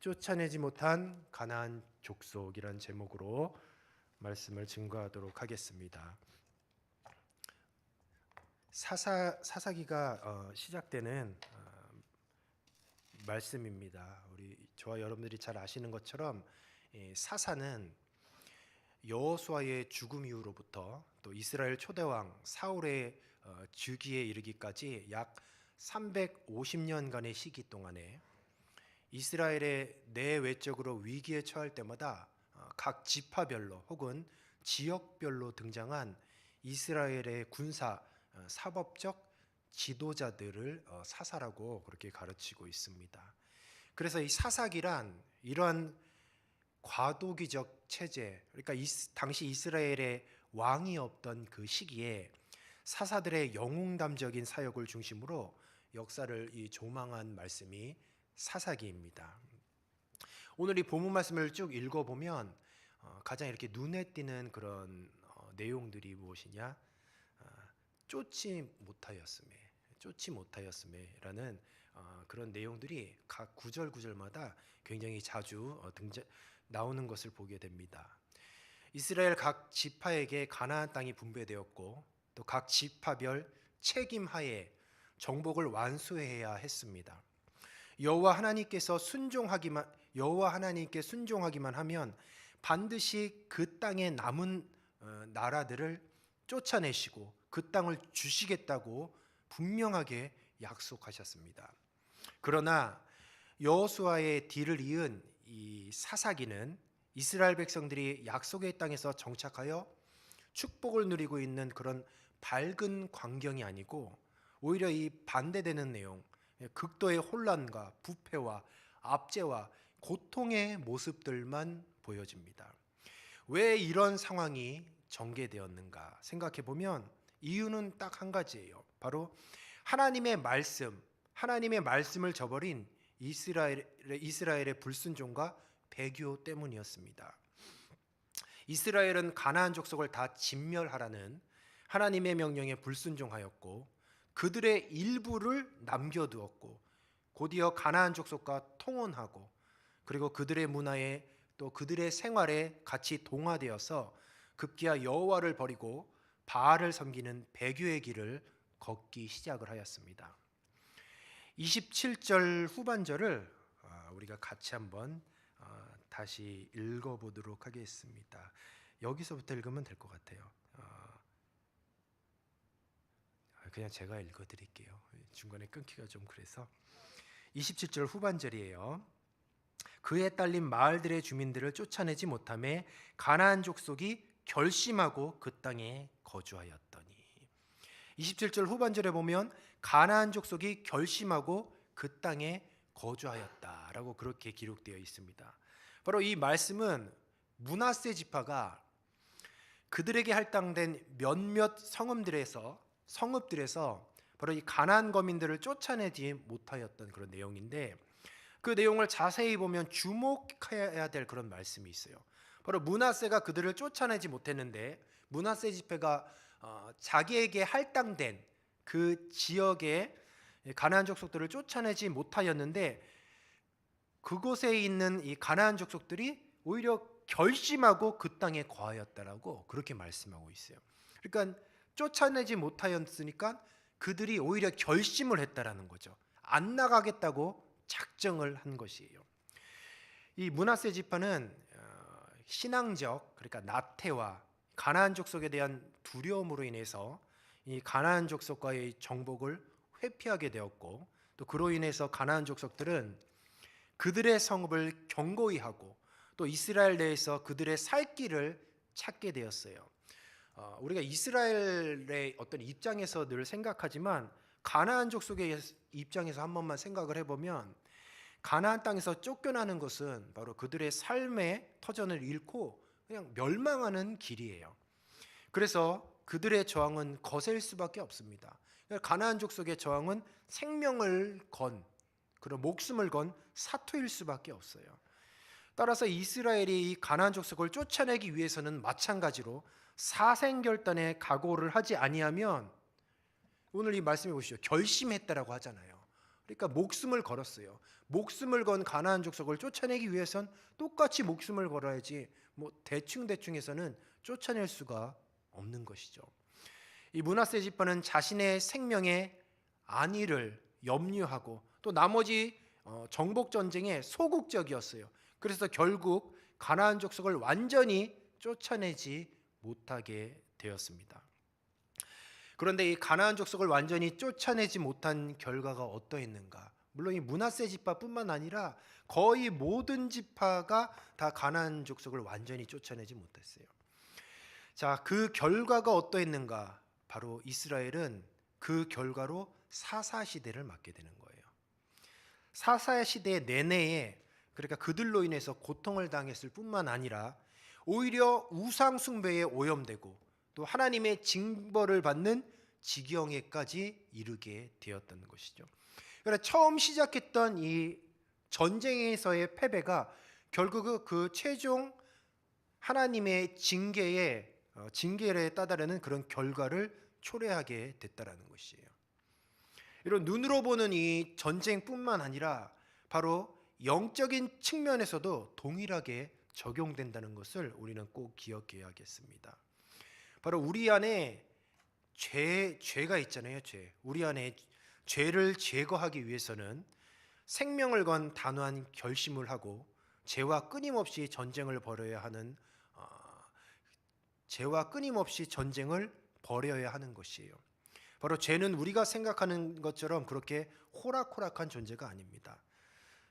쫓아내지 못한 가나안 족속이란 제목으로 말씀을 증거하도록 하겠습니다. 사사기가 시작되는 말씀입니다. 저와 여러분들이 잘 아시는 것처럼 사사는 여호수아의 죽음 이후로부터 또 이스라엘 초대왕 사울의 즉위에 이르기까지 약 350년간의 시기 동안에 이스라엘의 내외적으로 위기에 처할 때마다 각 지파별로 혹은 지역별로 등장한 이스라엘의 군사 사법적 지도자들을 사사라고 그렇게 가르치고 있습니다. 그래서 이 사사기란 이러한 과도기적 체제, 그러니까 당시 이스라엘의 왕이 없던 그 시기에 사사들의 영웅담적인 사역을 중심으로 역사를 조망한 말씀이 사사기입니다. 오늘 이 본문 말씀을 쭉 읽어보면 가장 이렇게 눈에 띄는 그런 내용들이 무엇이냐? 쫓지 못하였음에라는 그런 내용들이 각 구절마다 굉장히 자주 나오는 것을 보게 됩니다. 이스라엘 각 지파에게 가나안 땅이 분배되었고 또 각 지파별 책임하에 정복을 완수해야 했습니다. 여호와 하나님께 순종하기만 하면 반드시 그 땅에 남은 나라들을 쫓아내시고 그 땅을 주시겠다고 분명하게 약속하셨습니다. 그러나 여호수아의 뒤를 이은 이 사사기는 이스라엘 백성들이 약속의 땅에서 정착하여 축복을 누리고 있는 그런 밝은 광경이 아니고 오히려 이 반대되는 내용, 극도의 혼란과 부패와 압제와 고통의 모습들만 보여집니다. 왜 이런 상황이 전개되었는가 생각해 보면 이유는 딱 한 가지예요. 바로 하나님의 말씀을 저버린 이스라엘의 불순종과 배교 때문이었습니다. 이스라엘은 가나안 족속을 다 진멸하라는 하나님의 명령에 불순종하였고 그들의 일부를 남겨두었고 곧이어 가나안 족속과 통혼하고 그리고 그들의 문화에 또 그들의 생활에 같이 동화되어서 급기야 여호와를 버리고 바알을 섬기는 배교의 길을 걷기 시작을 하였습니다. 27절 후반절을 우리가 같이 한번 다시 읽어보도록 하겠습니다. 여기서부터 읽으면 될 것 같아요. 그냥 제가 읽어드릴게요. 중간에 끊기가 좀 그래서 27절 후반절이에요. 그에 딸린 마을들의 주민들을 쫓아내지 못하매 가나안 족속이 결심하고 그 땅에 거주하였더니 27절 후반절에 보면 가나안 족속이 결심하고 그 땅에 거주하였다라고 그렇게 기록되어 있습니다. 바로 이 말씀은 므낫세 지파가 그들에게 할당된 몇몇 성읍들에서 바로 이 가나안 거민들을 쫓아내지 못하였던 그런 내용인데 그 내용을 자세히 보면 주목해야 될 그런 말씀이 있어요. 바로 므낫세가 그들을 쫓아내지 못했는데 므낫세 지파가 자기에게 할당된 그 지역의 가나안 족속들을 쫓아내지 못하였는데 그곳에 있는 이 가나안 족속들이 오히려 결심하고 그 땅에 거하였다라고 그렇게 말씀하고 있어요. 그러니까 쫓아내지 못하였으니까 그들이 오히려 결심을 했다라는 거죠. 안 나가겠다고 작정을 한 것이에요. 이 므낫세 지파는 신앙적 그러니까 나태와 가나안 족속에 대한 두려움으로 인해서 이 가나안 족속과의 정복을 회피하게 되었고 또 그로 인해서 가나안 족속들은 그들의 성읍을 경고히 하고 또 이스라엘 내에서 그들의 살 길을 찾게 되었어요. 우리가 이스라엘의 어떤 입장에서 늘 생각하지만 가나안 족속의 입장에서 한 번만 생각을 해보면 가나안 땅에서 쫓겨나는 것은 바로 그들의 삶의 터전을 잃고 그냥 멸망하는 길이에요. 그래서 그들의 저항은 거셀 수밖에 없습니다. 가나안 족속의 저항은 생명을 건 그런 목숨을 건 사투일 수밖에 없어요. 따라서 이스라엘이 이 가나안 족속을 쫓아내기 위해서는 마찬가지로 사생결단의 각오를 하지 아니하면 오늘 이 말씀해 보시죠. 결심했다라고 하잖아요. 그러니까 목숨을 걸었어요. 목숨을 건 가나안 족속을 쫓아내기 위해선 똑같이 목숨을 걸어야지 뭐 대충 해서는 쫓아낼 수가 없는 것이죠. 이 므낫세 지파는 자신의 생명의 안위를 염려하고 또 나머지 정복 전쟁에 소극적이었어요. 그래서 결국 가나안 족속을 완전히 쫓아내지 못하게 되었습니다. 그런데 이 가나안 족속을 완전히 쫓아내지 못한 결과가 어떠했는가? 물론 이 므낫세 지파뿐만 아니라 거의 모든 지파가 다 가나안 족속을 완전히 쫓아내지 못했어요. 자, 그 결과가 어떠했는가? 바로 이스라엘은 그 결과로 사사 시대를 맞게 되는 거예요. 사사 시대 내내에 그러니까 그들로 인해서 고통을 당했을 뿐만 아니라 오히려 우상 숭배에 오염되고 또 하나님의 징벌을 받는 지경에까지 이르게 되었던 것이죠. 그러나 처음 시작했던 이 전쟁에서의 패배가 결국 그 최종 하나님의 징계에 따르는 그런 결과를 초래하게 됐다라는 것이에요. 이런 눈으로 보는 이 전쟁뿐만 아니라 바로 영적인 측면에서도 동일하게 적용된다는 것을 우리는 꼭 기억해야겠습니다. 바로 우리 안에 죄가 있잖아요. 우리 안에 죄를 제거하기 위해서는 생명을 건 단호한 결심을 하고 죄와 끊임없이 전쟁을 벌여야 하는 것이에요. 바로 죄는 우리가 생각하는 것처럼 그렇게 호락호락한 존재가 아닙니다.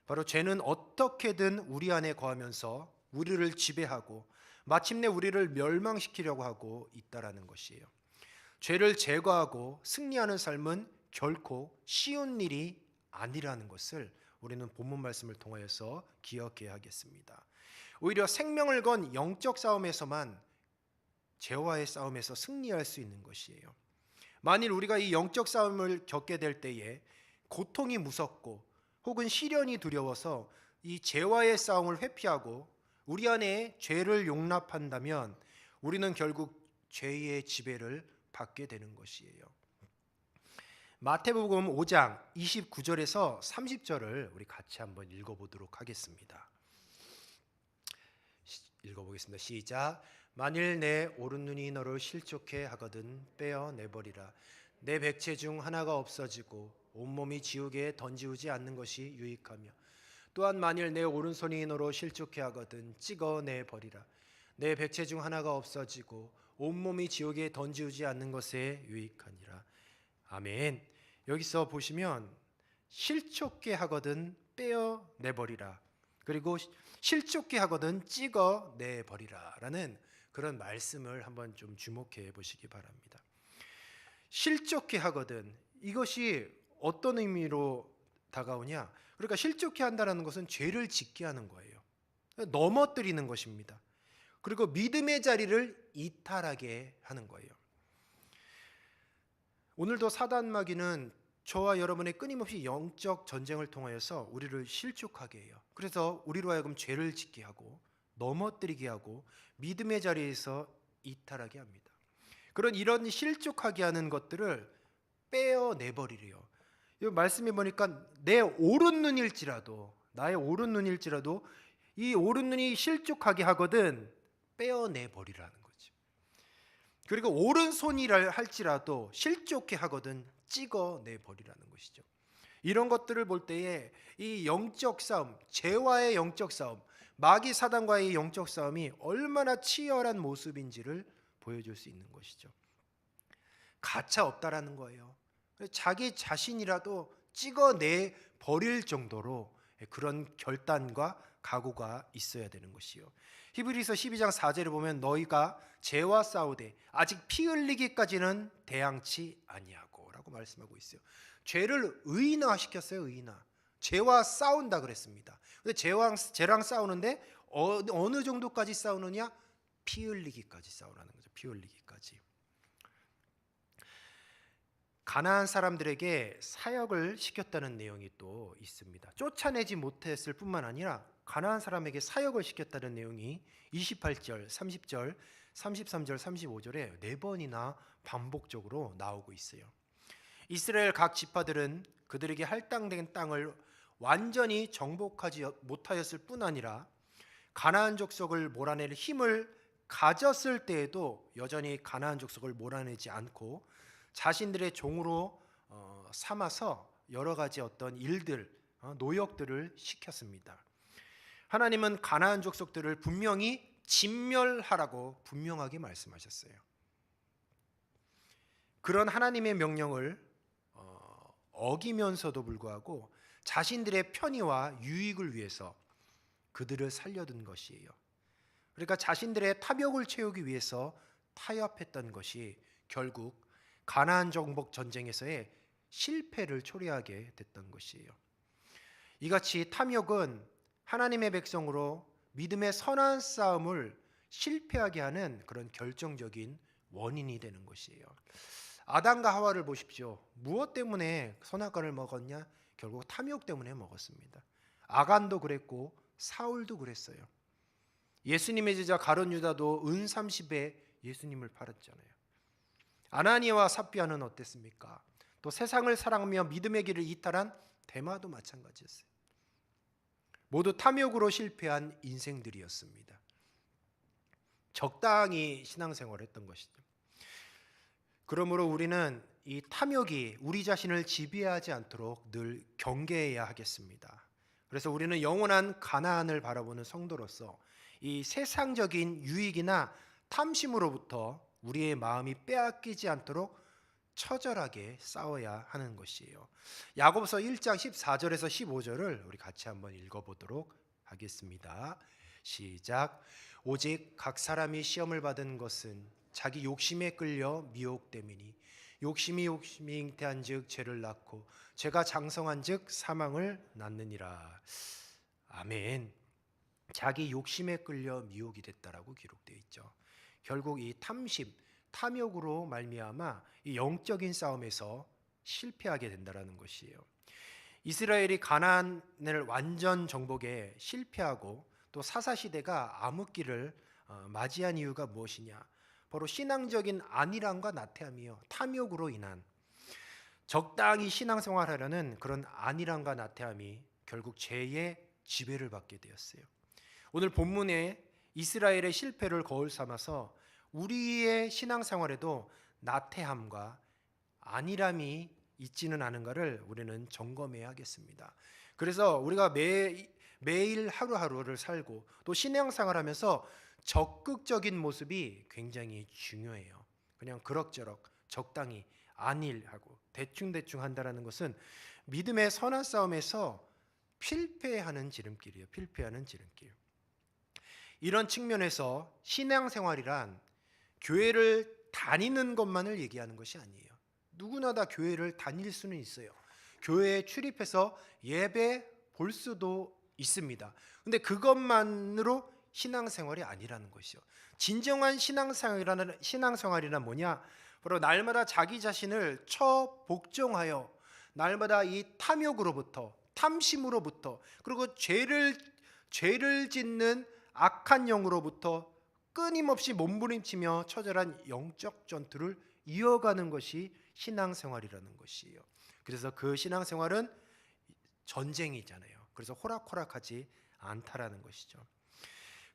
바로 죄는 어떻게든 우리 안에 거하면서 우리를 지배하고 마침내 우리를 멸망시키려고 하고 있다라는 것이에요. 죄를 제거하고 승리하는 삶은 결코 쉬운 일이 아니라는 것을 우리는 본문 말씀을 통하여서 기억해야 하겠습니다. 오히려 생명을 건 영적 싸움에서만 죄와의 싸움에서 승리할 수 있는 것이에요. 만일 우리가 이 영적 싸움을 겪게 될 때에 고통이 무섭고 혹은 시련이 두려워서 이 죄와의 싸움을 회피하고 우리 안에 죄를 용납한다면 우리는 결국 죄의 지배를 받게 되는 것이에요. 마태복음 5장 29절에서 30절을 우리 같이 한번 읽어보도록 하겠습니다. 읽어보겠습니다. 시작. 만일 내 오른 눈이 너를 실족해 하거든 빼어내버리라. 내 백체 중 하나가 없어지고 온몸이 지옥에 던지우지 않는 것이 유익하며 또한 만일 내 오른손이 너로 실족해 하거든 찍어내버리라. 내 백체 중 하나가 없어지고 온몸이 지옥에 던지우지 않는 것에 유익하니라. 아멘. 여기서 보시면 실족해 하거든 빼어내버리라. 그리고 실족해 하거든 찍어내버리라 라는 그런 말씀을 한번 좀 주목해 보시기 바랍니다. 실족해 하거든, 이것이 어떤 의미로 다가오냐? 그러니까 실족해 한다는 것은 죄를 짓게 하는 거예요. 넘어뜨리는 것입니다. 그리고 믿음의 자리를 이탈하게 하는 거예요. 오늘도 사단 마귀는 저와 여러분의 끊임없이 영적 전쟁을 통하여서 우리를 실족하게 해요. 그래서 우리로 하여금 죄를 짓게 하고 넘어뜨리게 하고 믿음의 자리에서 이탈하게 합니다. 이런 실족하게 하는 것들을 빼어내버리래요. 이 말씀해 보니까 나의 오른 눈일지라도 이 오른 눈이 실족하게 하거든 빼어내버리라는 거죠. 그리고 오른손이라 할지라도 실족해 하거든 찍어내버리라는 것이죠. 이런 것들을 볼 때에 이 영적 싸움, 죄와의 영적 싸움, 마귀 사단과의 영적 싸움이 얼마나 치열한 모습인지를 보여줄 수 있는 것이죠. 가차 없다라는 거예요. 자기 자신이라도 찍어내 버릴 정도로 그런 결단과 각오가 있어야 되는 것이요. 히브리서 12장 4절에 보면 너희가 죄와 싸우되 아직 피 흘리기까지는 대항치 아니하고 라고 말씀하고 있어요. 죄를 의인화시켰어요. 의인화. 죄와 싸운다 그랬습니다. 근데 죄랑 싸우는데 어느 정도까지 싸우느냐? 피 흘리기까지 싸우라는 거죠. 피 흘리기까지. 가나안 사람들에게 사역을 시켰다는 내용이 또 있습니다. 쫓아내지 못했을 뿐만 아니라 가나안 사람에게 사역을 시켰다는 내용이 28절, 30절, 33절, 35절에 4번이나 반복적으로 나오고 있어요. 이스라엘 각 지파들은 그들에게 할당된 땅을 완전히 정복하지 못하였을 뿐 아니라 가나안 족속을 몰아낼 힘을 가졌을 때에도 여전히 가나안 족속을 몰아내지 않고 자신들의 종으로 삼아서 여러 가지 어떤 일들, 노역들을 시켰습니다. 하나님은 가나안 족속들을 분명히 진멸하라고 분명하게 말씀하셨어요. 그런 하나님의 명령을 어기면서도 불구하고 자신들의 편의와 유익을 위해서 그들을 살려둔 것이에요. 그러니까 자신들의 탐욕을 채우기 위해서 타협했던 것이 결국 가나안 정복 전쟁에서의 실패를 초래하게 됐던 것이에요. 이같이 탐욕은 하나님의 백성으로 믿음의 선한 싸움을 실패하게 하는 그런 결정적인 원인이 되는 것이에요. 아담과 하와를 보십시오. 무엇 때문에 선악과를 먹었냐? 결국 탐욕 때문에 먹었습니다. 아간도 그랬고 사울도 그랬어요. 예수님의 제자 가룟 유다도 은 30에 예수님을 팔았잖아요. 아나니아와 삽비아는 어땠습니까? 또 세상을 사랑하며 믿음의 길을 이탈한 데마도 마찬가지였어요. 모두 탐욕으로 실패한 인생들이었습니다. 적당히 신앙생활을 했던 것이죠. 그러므로 우리는 이 탐욕이 우리 자신을 지배하지 않도록 늘 경계해야 하겠습니다. 그래서 우리는 영원한 가나안을 바라보는 성도로서 이 세상적인 유익이나 탐심으로부터 우리의 마음이 빼앗기지 않도록 처절하게 싸워야 하는 것이에요. 야고보서 1장 14절에서 15절을 우리 같이 한번 읽어보도록 하겠습니다. 시작. 오직 각 사람이 시험을 받은 것은 자기 욕심에 끌려 미혹됨이니 욕심이 잉태한즉 죄를 낳고 죄가 장성한즉 사망을 낳느니라. 아멘. 자기 욕심에 끌려 미혹이 됐다라고 기록되어 있죠. 결국 이 탐심, 탐욕으로 말미암아 이 영적인 싸움에서 실패하게 된다라는 것이에요. 이스라엘이 가나안을 완전 정복에 실패하고 또 사사시대가 암흑기를 맞이한 이유가 무엇이냐? 바로 신앙적인 안일함과 나태함이요, 탐욕으로 인한 적당히 신앙생활하려는 그런 안일함과 나태함이 결국 죄의 지배를 받게 되었어요. 오늘 본문에 이스라엘의 실패를 거울 삼아서 우리의 신앙생활에도 나태함과 안일함이 있지는 않은가를 우리는 점검해야 하겠습니다. 그래서 우리가 매일 하루하루를 살고 또 신앙생활하면서 적극적인 모습이 굉장히 중요해요. 그냥 그럭저럭 적당히 안일하고 대충대충 한다는 것은 믿음의 선한 싸움에서 필패하는 지름길이에요. 필패하는 지름길. 이런 측면에서 신앙생활이란 교회를 다니는 것만을 얘기하는 것이 아니에요. 누구나 다 교회를 다닐 수는 있어요. 교회에 출입해서 예배 볼 수도 있습니다. 근데 그것만으로 신앙생활이 아니라는 것이죠. 진정한 신앙생활이란 뭐냐? 바로 날마다 자기 자신을 처복종하여 날마다 이 탐욕으로부터, 탐심으로부터, 그리고 죄를 짓는 악한 영으로부터 끊임없이 몸부림치며 처절한 영적 전투를 이어가는 것이 신앙생활이라는 것이에요. 그래서 그 신앙생활은 전쟁이잖아요. 그래서 호락호락하지 않다라는 것이죠.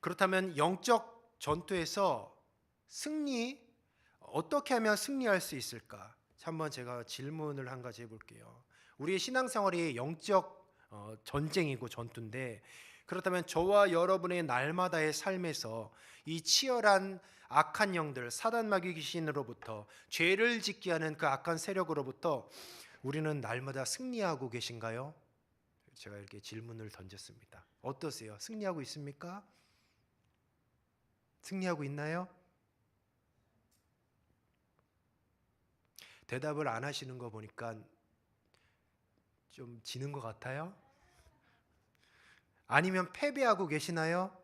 그렇다면 영적 전투에서 어떻게 하면 승리할 수 있을까? 한번 제가 질문을 한 가지 해볼게요. 우리의 신앙생활이 영적 전쟁이고 전투인데, 그렇다면 저와 여러분의 날마다의 삶에서 이 치열한 악한 영들, 사단 마귀 귀신으로부터 죄를 짓게 하는 그 악한 세력으로부터 우리는 날마다 승리하고 계신가요? 제가 이렇게 질문을 던졌습니다. 어떠세요? 승리하고 있습니까? 승리하고 있나요? 대답을 안 하시는 거 보니까 좀 지는 것 같아요? 아니면 패배하고 계시나요?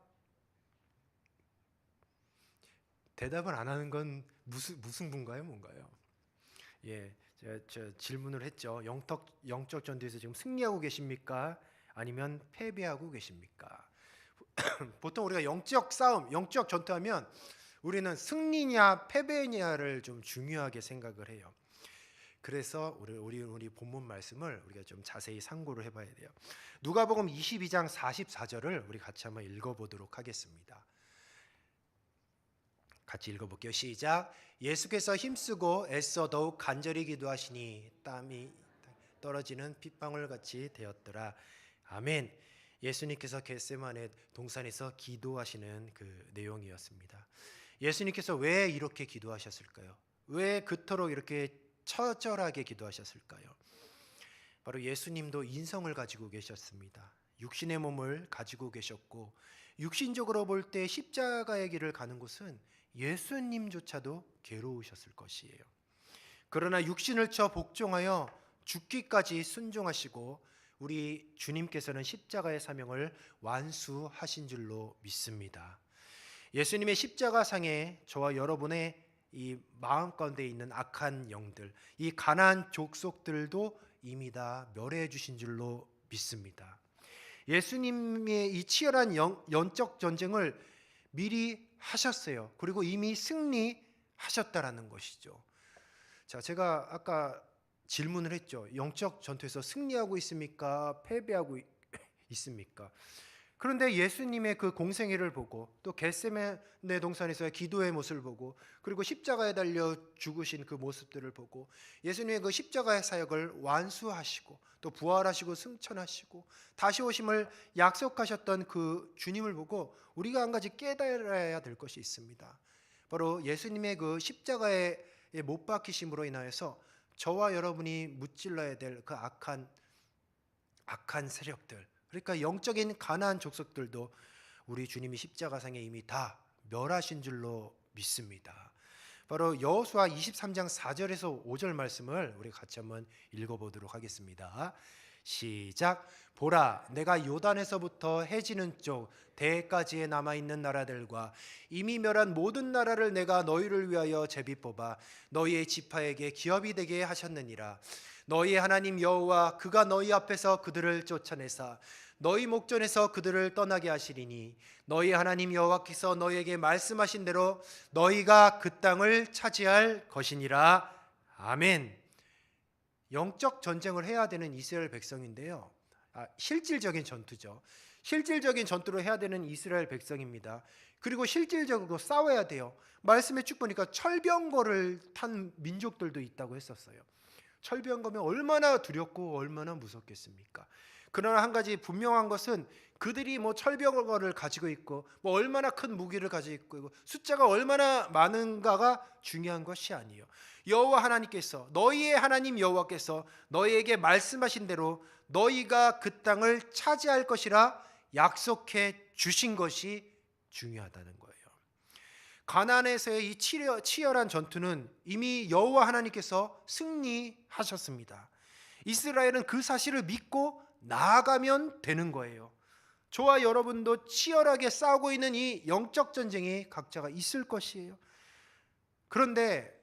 대답을 안 하는 건 무승부인가요? 뭔가요? 예, 제가 질문을 했죠. 영적 전투에서 지금 승리하고 계십니까? 아니면 패배하고 계십니까? 보통 우리가 영적 싸움, 영적 전투하면 우리는 승리냐 패배냐를 좀 중요하게 생각을 해요. 그래서 우리 본문 말씀을 우리가 좀 자세히 상고를 해봐야 돼요. 누가복음 22장 44절을 우리 같이 한번 읽어보도록 하겠습니다. 같이 읽어볼게요. 시작. 예수께서 힘쓰고 애써 더욱 간절히 기도하시니 땀이 떨어지는 핏방울 같이 되었더라. 아멘. 예수님께서 겟세마네 동산에서 기도하시는 그 내용이었습니다. 예수님께서 왜 이렇게 기도하셨을까요? 왜 그토록 이렇게 처절하게 기도하셨을까요? 바로 예수님도 인성을 가지고 계셨습니다. 육신의 몸을 가지고 계셨고 육신적으로 볼 때 십자가의 길을 가는 곳은 예수님조차도 괴로우셨을 것이에요. 그러나 육신을 쳐 복종하여 죽기까지 순종하시고 우리 주님께서는 십자가의 사명을 완수하신 줄로 믿습니다. 예수님의 십자가상에 저와 여러분의 이 마음 가운데 있는 악한 영들, 이 가난한 족속들도 이미 다 멸해 주신 줄로 믿습니다. 예수님의 이 치열한 영적 전쟁을 미리 하셨어요. 그리고 이미 승리하셨다라는 것이죠. 자, 제가 아까 질문을 했죠. 영적 전투에서 승리하고 있습니까? 패배하고 있습니까? 그런데 예수님의 그 공생애를 보고 또 겟세마네 동산에서의 기도의 모습을 보고 그리고 십자가에 달려 죽으신 그 모습들을 보고 예수님의 그 십자가의 사역을 완수하시고 또 부활하시고 승천하시고 다시 오심을 약속하셨던 그 주님을 보고 우리가 한 가지 깨달아야 될 것이 있습니다. 바로 예수님의 그 십자가에 못 박히심으로 인하여서 저와 여러분이 무찔러야 될 그 악한 세력들, 그러니까 영적인 가난한 족속들도 우리 주님이 십자가상에 이미 다 멸하신 줄로 믿습니다. 바로 여호수아 23장 4절에서 5절 말씀을 우리 같이 한번 읽어보도록 하겠습니다. 시작. 보라, 내가 요단에서부터 해지는 쪽 대까지에 남아있는 나라들과 이미 멸한 모든 나라를 내가 너희를 위하여 제비 뽑아 너희의 지파에게 기업이 되게 하셨느니라. 너희의 하나님 여호와 그가 너희 앞에서 그들을 쫓아내사 너희 목전에서 그들을 떠나게 하시리니 너희 하나님 여호와께서 너희에게 말씀하신 대로 너희가 그 땅을 차지할 것이니라. 아멘. 영적 전쟁을 해야 되는 이스라엘 백성인데요. 실질적인 전투죠. 실질적인 전투를 해야 되는 이스라엘 백성입니다. 그리고 실질적으로 싸워야 돼요. 말씀에 쭉 보니까 철병거를 탄 민족들도 있다고 했었어요. 철병거면 얼마나 두렵고 얼마나 무섭겠습니까? 그러나 한 가지 분명한 것은 그들이 뭐 철병거를 가지고 있고 뭐 얼마나 큰 무기를 가지고 있고 숫자가 얼마나 많은가가 중요한 것이 아니에요. 여호와 하나님께서 너희의 하나님 여호와께서 너희에게 말씀하신 대로 너희가 그 땅을 차지할 것이라 약속해 주신 것이 중요하다는 거예요. 가나안에서의 이 치열한 전투는 이미 여호와 하나님께서 승리하셨습니다. 이스라엘은 그 사실을 믿고 나아가면 되는 거예요. 저와 여러분도 치열하게 싸우고 있는 이 영적 전쟁이 각자가 있을 것이에요. 그런데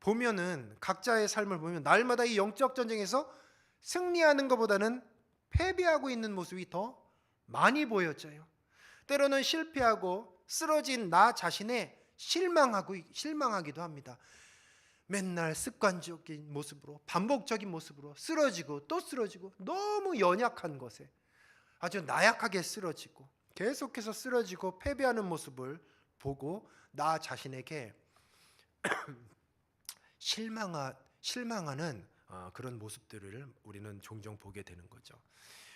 보면은 각자의 삶을 보면 날마다 이 영적 전쟁에서 승리하는 것보다는 패배하고 있는 모습이 더 많이 보여져요. 때로는 실패하고 쓰러진 나 자신에 실망하기도 합니다. 맨날 습관적인 모습으로 반복적인 모습으로 쓰러지고 또 쓰러지고 너무 연약한 것에 아주 나약하게 쓰러지고 계속해서 쓰러지고 패배하는 모습을 보고 나 자신에게 실망하는 그런 모습들을 우리는 종종 보게 되는 거죠.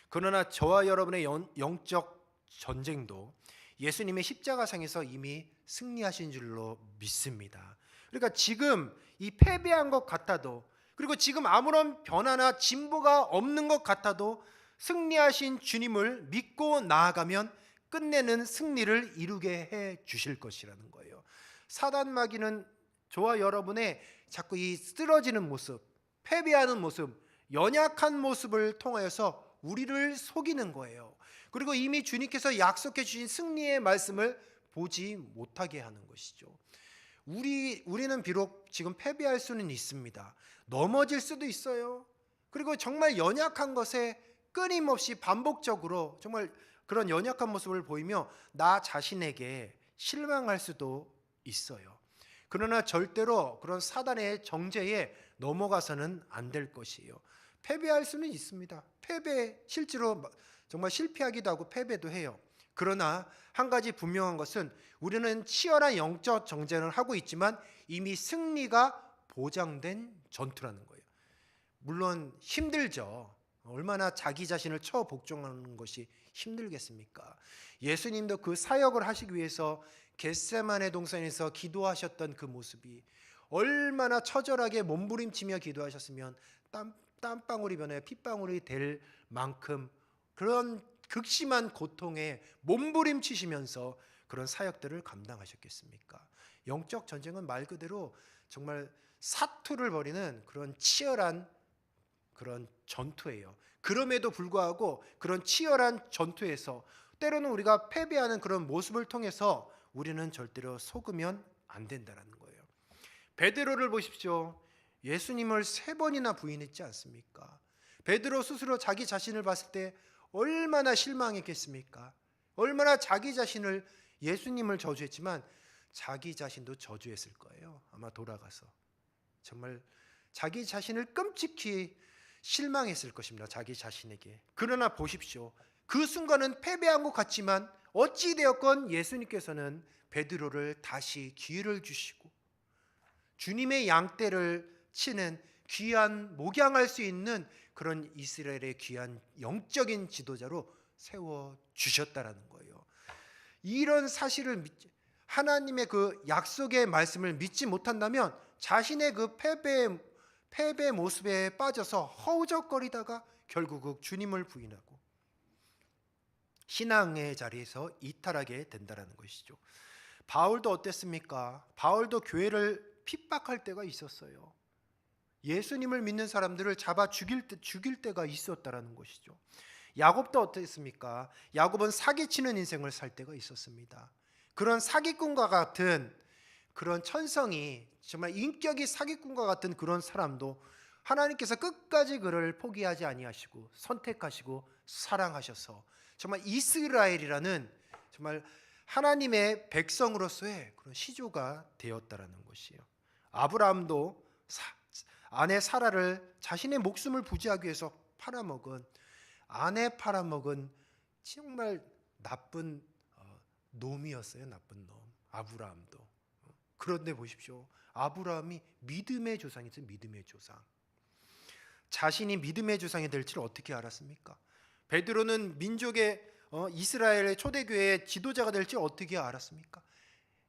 그러나 저와 여러분의 영적 전쟁도 예수님의 십자가상에서 이미 승리하신 줄로 믿습니다. 그러니까 지금 이 패배한 것 같아도 그리고 지금 아무런 변화나 진보가 없는 것 같아도 승리하신 주님을 믿고 나아가면 끝내는 승리를 이루게 해 주실 것이라는 거예요. 사단 마귀는 저와 여러분의 자꾸 이 쓰러지는 모습, 패배하는 모습, 연약한 모습을 통하여서 우리를 속이는 거예요. 그리고 이미 주님께서 약속해 주신 승리의 말씀을 보지 못하게 하는 것이죠. 우리는 비록 지금 패배할 수는 있습니다. 넘어질 수도 있어요. 그리고 정말 연약한 것에 끊임없이 반복적으로 정말 그런 연약한 모습을 보이며 나 자신에게 실망할 수도 있어요. 그러나 절대로 그런 사단의 정죄에 넘어가서는 안 될 것이에요. 패배할 수는 있습니다. 실제로 정말 실패하기도 하고 패배도 해요. 그러나 한 가지 분명한 것은 우리는 치열한 영적 정쟁을 하고 있지만 이미 승리가 보장된 전투라는 거예요. 물론 힘들죠. 얼마나 자기 자신을 처 복종하는 것이 힘들겠습니까? 예수님도 그 사역을 하시기 위해서 겟세마네 동산에서 기도하셨던 그 모습이 얼마나 처절하게 몸부림치며 기도하셨으면 땀방울이 변해 핏방울이 될 만큼 그런 극심한 고통에 몸부림치시면서 그런 사역들을 감당하셨겠습니까? 영적 전쟁은 말 그대로 정말 사투를 벌이는 그런 치열한 그런 전투예요. 그럼에도 불구하고 그런 치열한 전투에서 때로는 우리가 패배하는 그런 모습을 통해서 우리는 절대로 속으면 안 된다는 거예요. 베드로를 보십시오. 예수님을 3번이나 부인했지 않습니까? 베드로 스스로 자기 자신을 봤을 때 얼마나 실망했겠습니까? 얼마나 자기 자신을 예수님을 저주했지만 자기 자신도 저주했을 거예요. 아마 돌아가서 정말 자기 자신을 끔찍히 실망했을 것입니다. 자기 자신에게. 그러나 보십시오. 그 순간은 패배한 것 같지만 어찌 되었건 예수님께서는 베드로를 다시 기회를 주시고 주님의 양떼를 치는 귀한 목양할 수 있는 그런 이스라엘의 귀한 영적인 지도자로 세워 주셨다라는 거예요. 이런 사실을 하나님의 그 약속의 말씀을 믿지 못한다면 자신의 그 패배 모습에 빠져서 허우적거리다가 결국 주님을 부인하고 신앙의 자리에서 이탈하게 된다는 것이죠. 바울도 어땠습니까? 바울도 교회를 핍박할 때가 있었어요. 예수님을 믿는 사람들을 잡아 죽일 때가 있었다라는 것이죠. 야곱도 어땠습니까? 야곱은 사기치는 인생을 살 때가 있었습니다. 그런 사기꾼과 같은 그런 천성이 정말 인격이 사기꾼과 같은 그런 사람도 하나님께서 끝까지 그를 포기하지 아니하시고 선택하시고 사랑하셔서 정말 이스라엘이라는 정말 하나님의 백성으로서의 그런 시조가 되었다라는 것이에요. 아브라함도 아내 사라를 자신의 목숨을 부지하기 위해서 아내 팔아먹은 정말 나쁜 놈이었어요. 나쁜 놈. 아브라함도. 그런데 보십시오. 아브라함이 믿음의 조상이죠. 믿음의 조상. 자신이 믿음의 조상이 될 줄 어떻게 알았습니까? 베드로는 민족의 이스라엘의 초대교회의 지도자가 될 줄 어떻게 알았습니까?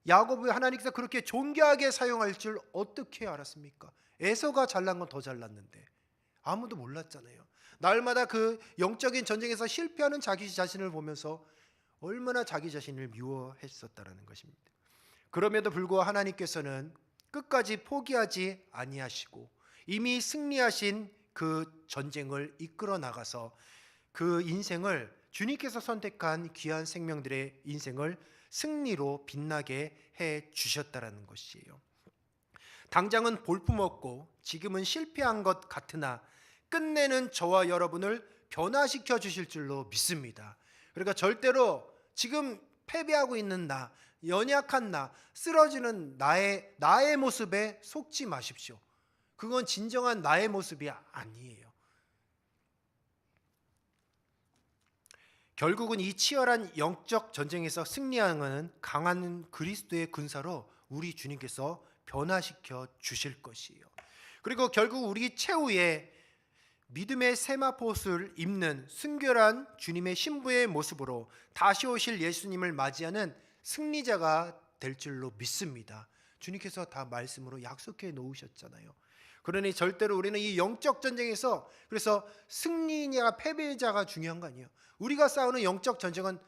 야곱을 하나님께서 그렇게 존귀하게 사용할 줄 어떻게 알았습니까? 에서가 잘난 건 더 잘났는데 아무도 몰랐잖아요. 날마다 그 영적인 전쟁에서 실패하는 자기 자신을 보면서 얼마나 자기 자신을 미워했었다라는 것입니다. 그럼에도 불구하고 하나님께서는 끝까지 포기하지 아니하시고 이미 승리하신 그 전쟁을 이끌어 나가서 그 인생을 주님께서 선택한 귀한 생명들의 인생을 승리로 빛나게 해 주셨다라는 것이에요. 당장은 볼품없고 지금은 실패한 것 같으나 끝내는 저와 여러분을 변화시켜 주실 줄로 믿습니다. 그러니까 절대로 지금 패배하고 있는 나, 연약한 나, 쓰러지는 나의 모습에 속지 마십시오. 그건 진정한 나의 모습이 아니에요. 결국은 이 치열한 영적 전쟁에서 승리하는 강한 그리스도의 군사로 우리 주님께서 변화시켜 주실 것이에요. 그리고 결국 우리 최후의 믿음의 세마포옷을 입는 순결한 주님의 신부의 모습으로 다시 오실 예수님을 맞이하는 승리자가 될 줄로 믿습니다. 주님께서 다 말씀으로 약속해 놓으셨잖아요. 그러니 절대로 우리는 이 영적 전쟁에서 그래서 승리냐 패배자가 중요한 거 아니에요. 우리가 싸우는 영적 전쟁은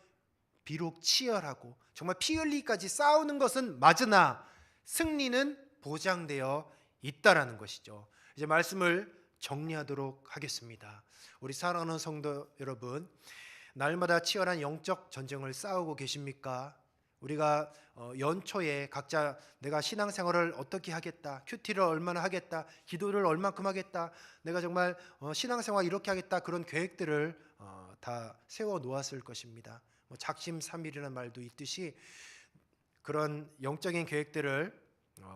비록 치열하고 정말 피 흘리기까지 싸우는 것은 맞으나 승리는 보장되어 있다라는 것이죠. 이제 말씀을 정리하도록 하겠습니다. 우리 사랑하는 성도 여러분, 날마다 치열한 영적 전쟁을 싸우고 계십니까? 우리가 연초에 각자 내가 신앙생활을 어떻게 하겠다, 큐티를 얼마나 하겠다, 기도를 얼만큼 하겠다, 내가 정말 신앙생활 이렇게 하겠다, 그런 계획들을 다 세워 놓았을 것입니다. 작심삼일이라는 말도 있듯이 그런 영적인 계획들을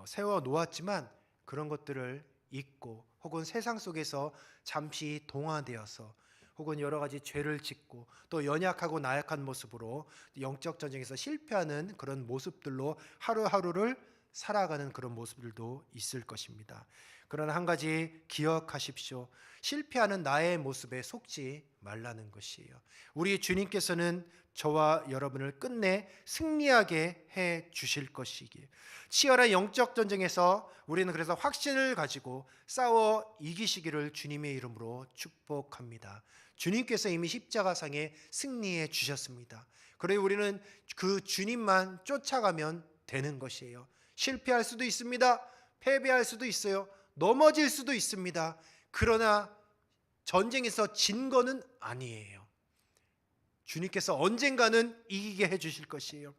세워 놓았지만 그런 것들을 잊고 혹은 세상 속에서 잠시 동화되어서 혹은 여러 가지 죄를 짓고 또 연약하고 나약한 모습으로 영적 전쟁에서 실패하는 그런 모습들로 하루하루를 살아가는 그런 모습들도 있을 것입니다. 그러나 한 가지 기억하십시오. 실패하는 나의 모습에 속지 말라는 것이에요. 우리 주님께서는 저와 여러분을 끝내 승리하게 해 주실 것이기에 치열한 영적 전쟁에서 우리는 그래서 확신을 가지고 싸워 이기시기를 주님의 이름으로 축복합니다. 주님께서 이미 십자가상에 승리해 주셨습니다. 그래 우리는 그 주님만 쫓아가면 되는 것이에요. 실패할 수도 있습니다. 패배할 수도 있어요. 넘어질 수도 있습니다. 그러나 전쟁에서 진 거는 아니에요. 주님께서 언젠가는 이기게 해 주실 것이에요.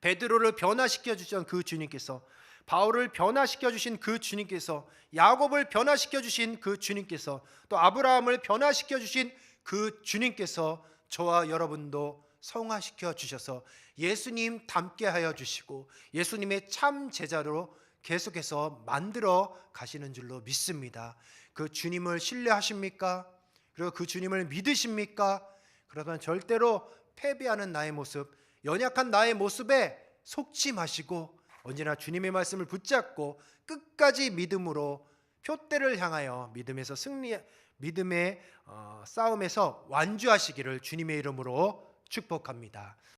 베드로를 변화시켜 주신 그 주님께서, 바울을 변화시켜 주신 그 주님께서, 야곱을 변화시켜 주신 그 주님께서, 또 아브라함을 변화시켜 주신 그 주님께서 저와 여러분도 성화시켜 주셔서 예수님 닮게 하여 주시고 예수님의 참 제자로 계속해서 만들어 가시는 줄로 믿습니다. 그 주님을 신뢰하십니까? 그리고 그 주님을 믿으십니까? 그러면 절대로 패배하는 나의 모습, 연약한 나의 모습에 속지 마시고 언제나 주님의 말씀을 붙잡고 끝까지 믿음으로 표대를 향하여 믿음에서 믿음의 싸움에서 완주하시기를 주님의 이름으로 축복합니다.